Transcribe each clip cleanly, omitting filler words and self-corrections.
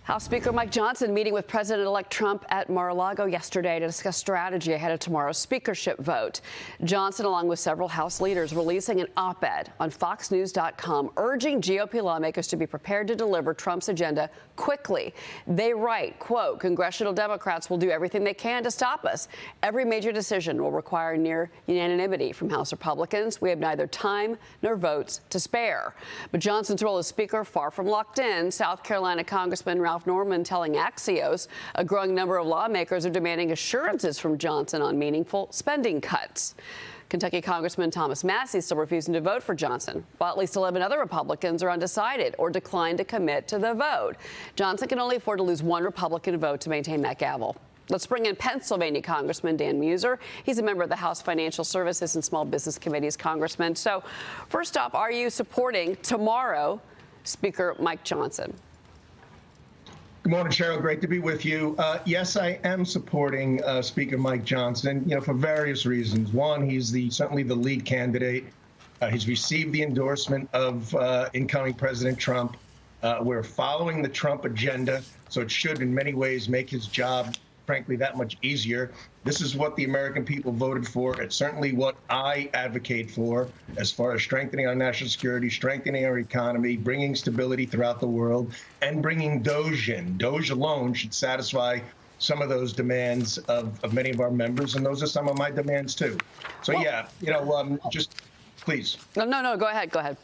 House Speaker Mike Johnson meeting with President-elect Trump at Mar-a-Lago yesterday to discuss strategy ahead of tomorrow's speakership vote. Johnson, along with several House leaders, releasing an op-ed on FoxNews.com urging GOP lawmakers to be prepared to deliver Trump's agenda quickly. They write, quote, "Congressional Democrats will do everything they can to stop us. Every major decision will require near unanimity from House Republicans. We have neither time nor votes to spare." But Johnson's role as Speaker far from locked in. South Carolina Congressman Ralph Norman telling Axios a growing number of lawmakers are demanding assurances from Johnson on meaningful spending cuts. Kentucky Congressman Thomas Massie still refusing to vote for Johnson, while at least 11 other Republicans are undecided or declined to commit to the vote. Johnson can only afford to lose one Republican vote to maintain that gavel. Let's bring in Pennsylvania Congressman Dan Meuser. He's a member of the House Financial Services and Small Business Committee's congressman. So first off, are you supporting tomorrow Speaker Mike Johnson? Good morning, Cheryl. Great to be with you. Yes, I am supporting Speaker Mike Johnson, for various reasons. One, he's certainly the lead candidate. He's received the endorsement of incoming President Trump. We're following the Trump agenda, so it should in many ways make his job, frankly, that much easier. This is what the American people voted for. It's certainly what I advocate for as far as strengthening our national security, strengthening our economy, bringing stability throughout the world, and bringing DOGE in. DOGE alone should satisfy some of those demands of many of our members, and those are some of my demands, too. So, well, just please. No, go ahead.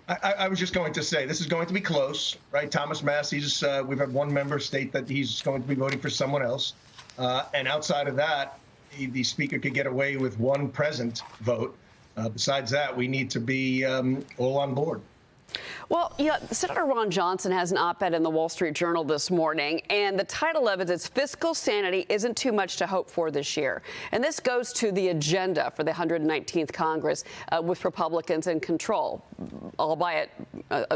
I was just going to say, this is going to be close, right? Thomas Massie's, we've had one member state that he's going to be voting for someone else. And outside of that, the Speaker could get away with one present vote. Besides that, we need to be all on board. Well, Senator Ron Johnson has an op-ed in the Wall Street Journal this morning, and the title of it is "Fiscal Sanity Isn't Too Much to Hope For This Year." And this goes to the agenda for the 119th Congress with Republicans in control, albeit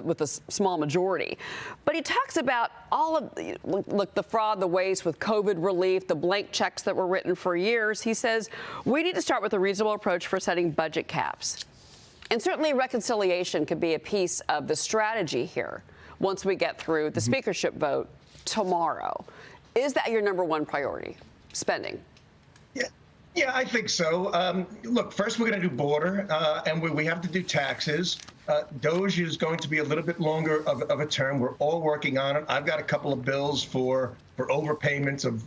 with a small majority. But he talks about all of the fraud, the waste with COVID relief, the blank checks that were written for years. He says we need to start with a reasonable approach for setting budget caps. And certainly reconciliation could be a piece of the strategy here once we get through the speakership vote tomorrow. Is that your number one priority, spending? Yeah, I think so. Look, first we're going to do border, and we have to do taxes. DOGE is going to be a little bit longer of a term. We're all working on it. I've got a couple of bills for overpayments of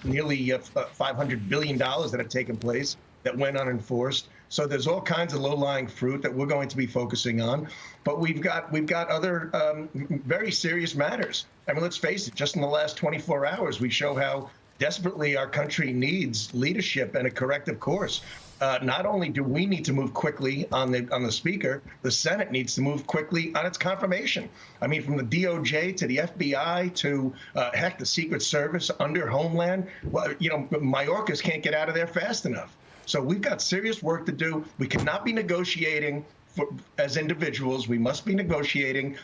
nearly $500 billion that have taken place that went unenforced. So there's all kinds of low-lying fruit that we're going to be focusing on. But we've got other very serious matters. I mean, let's face it, just in the last 24 hours, we show how desperately our country needs leadership and a corrective course. Not only do we need to move quickly on the Speaker, the Senate needs to move quickly on its confirmation. I mean, from the DOJ to the FBI to, heck, the Secret Service under Homeland. Well, Mayorkas can't get out of there fast enough. So we've got serious work to do. We cannot be negotiating as individuals. We must be negotiating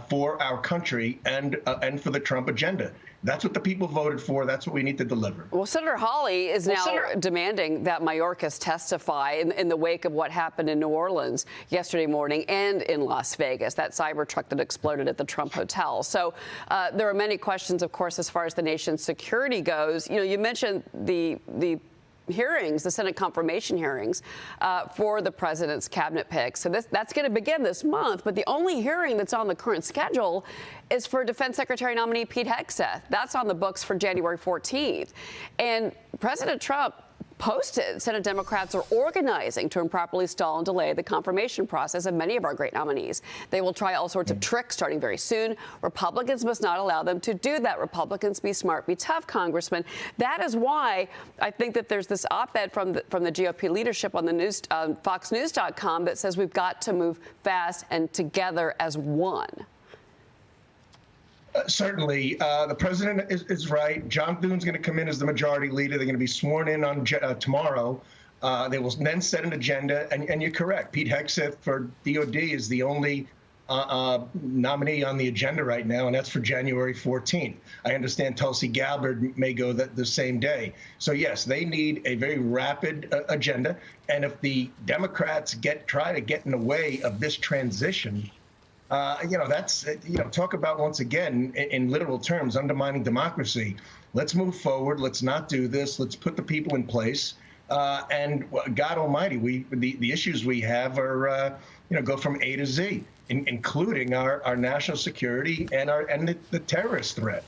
for our country and for the Trump agenda. That's what the people voted for. That's what we need to deliver. Well, Senator Hawley is now demanding that Mayorkas testify in the wake of what happened in New Orleans yesterday morning and in Las Vegas, that cyber truck that exploded at the Trump Hotel. So there are many questions, of course, as far as the nation's security goes. You mentioned the hearings, the Senate confirmation hearings for the president's cabinet picks. So that's going to begin this month. But the only hearing that's on the current schedule is for Defense Secretary nominee Pete Hegseth. That's on the books for January 14th. And President Trump posted Senate Democrats are organizing to improperly stall and delay the confirmation process of many of our great nominees. They will try all sorts of tricks starting very soon. Republicans must not allow them to do that. Republicans, be smart, be tough, Congressman. That is why I think that there's this op-ed from the GOP leadership on the news, FoxNews.com that says we've got to move fast and together as one. Certainly. The president is right. John Thune's going to come in as the majority leader. They're going to be sworn in on tomorrow. They will then set an agenda. And you're correct. Pete Hegseth for DOD is the only nominee on the agenda right now, and that's for January 14th. I understand Tulsi Gabbard may go the same day. So, yes, they need a very rapid agenda. And if the Democrats try to get in the way of this transition, That's, talk about, once again, in literal terms, undermining democracy. Let's move forward. Let's not do this. Let's put the people in place. And God Almighty, the issues we have are, go from A to Z, including our national security and the terrorist threat.